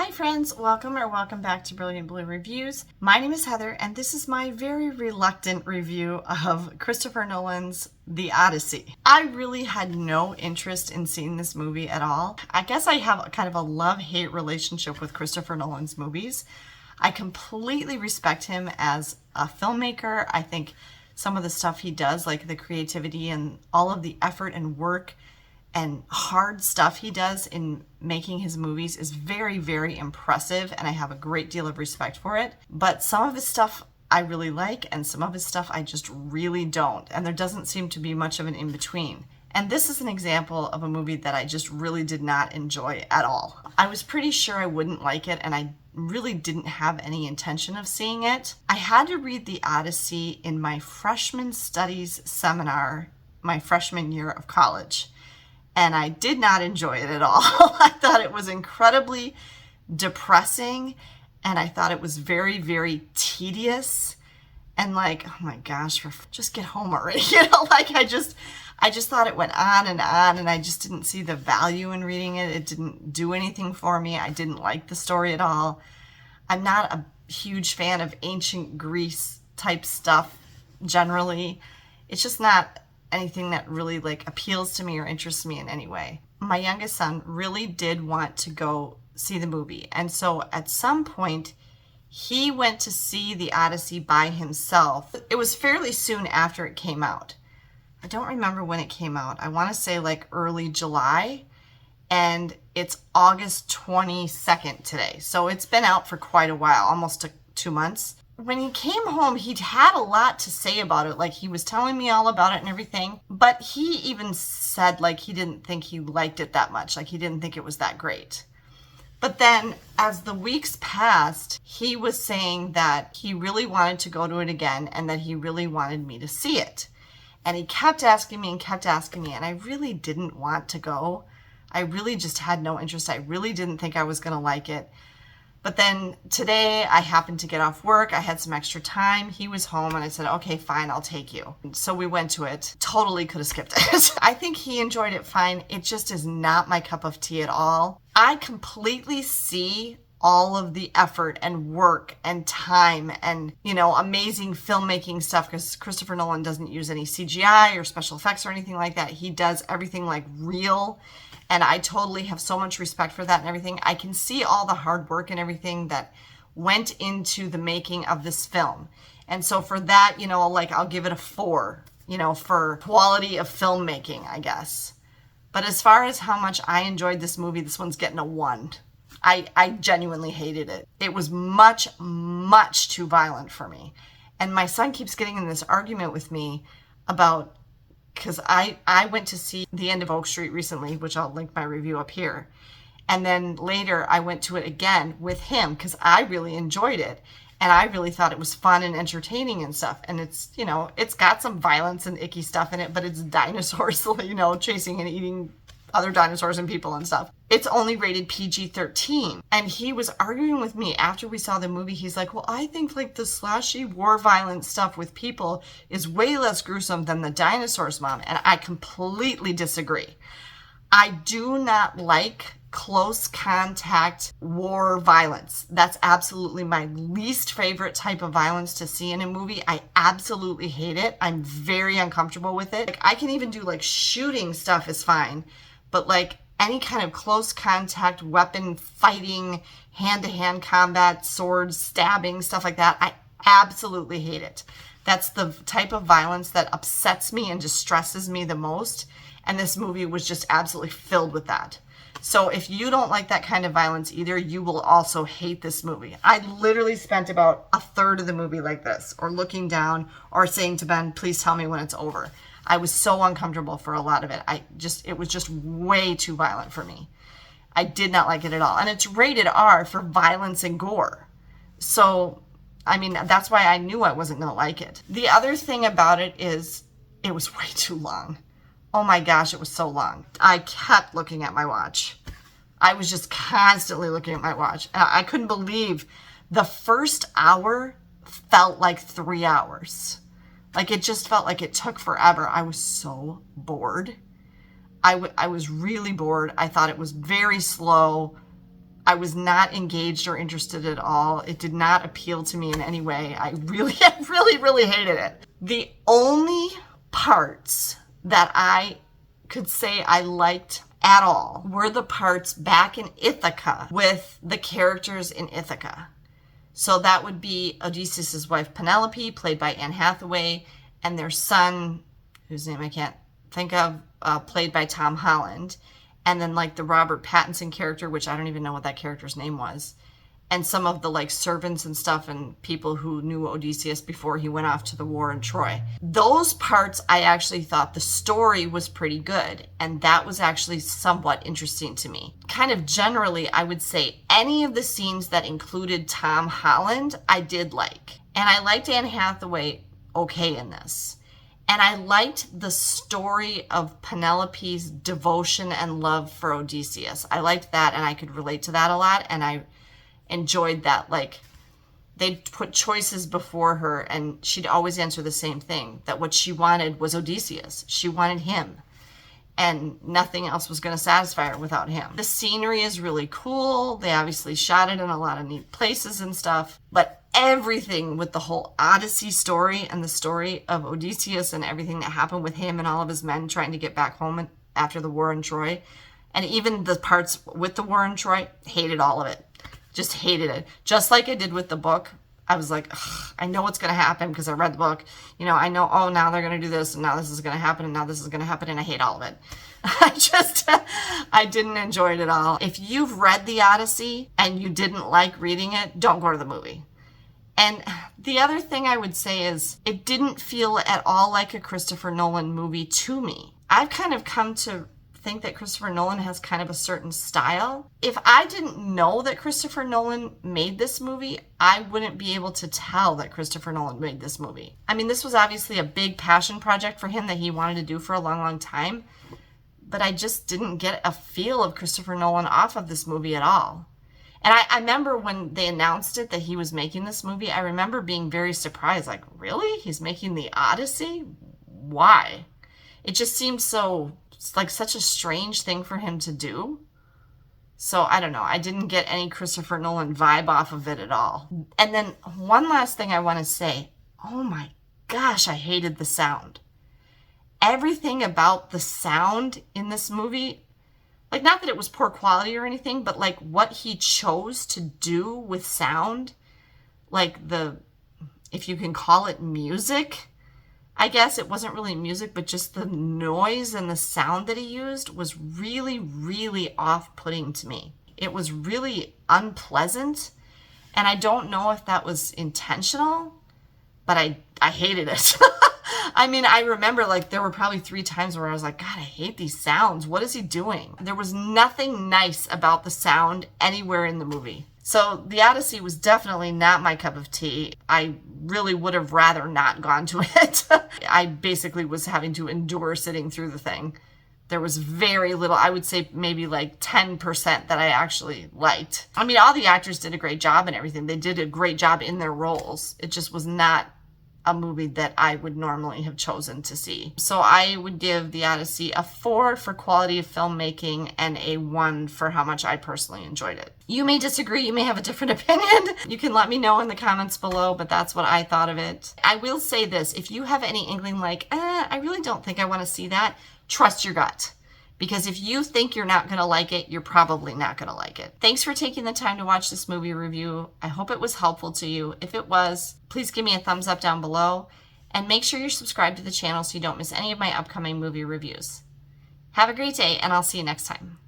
Hi friends, welcome back to Brilliant Blue Reviews. My name is Heather and this is my very reluctant review of Christopher Nolan's The Odyssey. I really had no interest in seeing this movie at all. I guess I have kind of a love-hate relationship with Christopher Nolan's movies. I completely respect him as a filmmaker. I think some of the stuff he does, like the creativity and all of the effort and work and hard stuff he does in making his movies is very, very impressive, and I have a great deal of respect for it. But some of his stuff I really like, and some of his stuff I just really don't, and there doesn't seem to be much of an in-between. And this is an example of a movie that I just really did not enjoy at all. I was pretty sure I wouldn't like it, and I really didn't have any intention of seeing it. I had to read The Odyssey in my freshman studies seminar, my freshman year of college. And I did not enjoy it at all. I thought it was incredibly depressing, and I thought it was very, very tedious. And like, oh my gosh, just get home already. I just thought it went on, and I just didn't see the value in reading it. It didn't do anything for me. I didn't like the story at all. I'm not a huge fan of ancient Greece type stuff generally. It's just not anything that really appeals to me or interests me in any way. My youngest son really did want to go see the movie, and so at some point he went to see The Odyssey by himself. It was fairly soon after it came out. I don't remember when it came out. I want to say early July, and it's August 22nd today, so it's been out for quite a while, almost 2 months. When he came home, he'd had a lot to say about it. He was telling me all about it and everything. But he even said, he didn't think he liked it that much. He didn't think it was that great. But then, as the weeks passed, he was saying that he really wanted to go to it again and that he really wanted me to see it. And he kept asking me, and I really didn't want to go. I really just had no interest. I really didn't think I was going to like it. But then today I happened to get off work. I had some extra time. He was home and I said, okay, fine, I'll take you. So we went to it. Totally could have skipped it. I think he enjoyed it fine. It just is not my cup of tea at all. I completely see all of the effort and work and time and, amazing filmmaking stuff, because Christopher Nolan doesn't use any CGI or special effects or anything like that. He does everything real. And I totally have so much respect for that and everything. I can see all the hard work and everything that went into the making of this film. And so for that, I'll give it a 4, for quality of filmmaking, I guess. But as far as how much I enjoyed this movie, this one's getting a 1. I genuinely hated it. It was much, much too violent for me. And my son keeps getting in this argument with me about, because I went to see The End of Oak Street recently, which I'll link my review up here. And then later I went to it again with him because I really enjoyed it. And I really thought it was fun and entertaining and stuff. And it's, it's got some violence and icky stuff in it, but it's dinosaurs, chasing and eating other dinosaurs and people and stuff. It's only rated PG-13. And he was arguing with me after we saw the movie. He's like, well, I think the slashy war violence stuff with people is way less gruesome than the dinosaurs, Mom. And I completely disagree. I do not like close contact war violence. That's absolutely my least favorite type of violence to see in a movie. I absolutely hate it. I'm very uncomfortable with it. I can even do shooting stuff is fine. But any kind of close contact, weapon fighting, hand-to-hand combat, swords, stabbing, stuff like that, I absolutely hate it. That's the type of violence that upsets me and distresses me the most. And this movie was just absolutely filled with that. So if you don't like that kind of violence either, you will also hate this movie. I literally spent about a third of the movie like this, or looking down, or saying to Ben, please tell me when it's over. I was so uncomfortable for a lot of it. It was just way too violent for me. I did not like it at all. And it's rated R for violence and gore. So, that's why I knew I wasn't going to like it. The other thing about it is it was way too long. Oh my gosh, it was so long. I kept looking at my watch. I was just constantly looking at my watch. I couldn't believe the first hour felt like 3 hours. It just felt like it took forever. I was so bored. I was really bored. I thought it was very slow. I was not engaged or interested at all. It did not appeal to me in any way. I really, really hated it. The only parts that I could say I liked at all were the parts back in Ithaca with the characters in Ithaca. So that would be Odysseus' wife Penelope, played by Anne Hathaway, and their son, whose name I can't think of, played by Tom Holland. And then like the Robert Pattinson character, which I don't even know what that character's name was. And some of the like servants and stuff and people who knew Odysseus before he went off to the war in Troy. Those parts, I actually thought the story was pretty good. And that was actually somewhat interesting to me. Kind of generally, I would say any of the scenes that included Tom Holland, I did like. And I liked Anne Hathaway okay in this. And I liked the story of Penelope's devotion and love for Odysseus. I liked that, and I could relate to that a lot, and I enjoyed that. Like, they'd put choices before her, and she'd always answer the same thing, that what she wanted was Odysseus. She wanted him, and nothing else was going to satisfy her without him. The scenery is really cool. They obviously shot it in a lot of neat places and stuff, but everything with the whole Odyssey story and the story of Odysseus and everything that happened with him and all of his men trying to get back home after the war in Troy, and even the parts with the war in Troy, hated all of it. Just hated it. Just like I did with the book. I was like, I know what's going to happen because I read the book. You know, I know, oh, now they're going to do this, and now this is going to happen, and now this is going to happen, and I hate all of it. I didn't enjoy it at all. If you've read the Odyssey and you didn't like reading it, don't go to the movie. And the other thing I would say is it didn't feel at all like a Christopher Nolan movie to me. I've kind of come to think that Christopher Nolan has kind of a certain style. If I didn't know that Christopher Nolan made this movie, I wouldn't be able to tell that Christopher Nolan made this movie. I mean, this was obviously a big passion project for him that he wanted to do for a long, long time. But I just didn't get a feel of Christopher Nolan off of this movie at all. And I remember when they announced it that he was making this movie, I remember being very surprised. Like, really? He's making the Odyssey? Why? It just seemed so, like, such a strange thing for him to do. So, I don't know. I didn't get any Christopher Nolan vibe off of it at all. And then one last thing I want to say. Oh my gosh, I hated the sound. Everything about the sound in this movie, like, not that it was poor quality or anything, but like what he chose to do with sound, like if you can call it music, I guess it wasn't really music, but just the noise and the sound that he used was really, really off-putting to me. It was really unpleasant, and I don't know if that was intentional, but I hated it. I mean, I remember like there were probably 3 times where I was like, God, I hate these sounds. What is he doing? There was nothing nice about the sound anywhere in the movie. So the Odyssey was definitely not my cup of tea. I really would have rather not gone to it. I basically was having to endure sitting through the thing. There was very little, I would say maybe like 10% that I actually liked. I mean, all the actors did a great job and everything. They did a great job in their roles. It just was not a movie that I would normally have chosen to see. So I would give The Odyssey a 4 for quality of filmmaking and a 1 for how much I personally enjoyed it. You may disagree, you may have a different opinion. You can let me know in the comments below, but that's what I thought of it. I will say this, if you have any inkling like, I really don't think I want to see that, trust your gut. Because if you think you're not going to like it, you're probably not going to like it. Thanks for taking the time to watch this movie review. I hope it was helpful to you. If it was, please give me a thumbs up down below. And make sure you're subscribed to the channel so you don't miss any of my upcoming movie reviews. Have a great day, and I'll see you next time.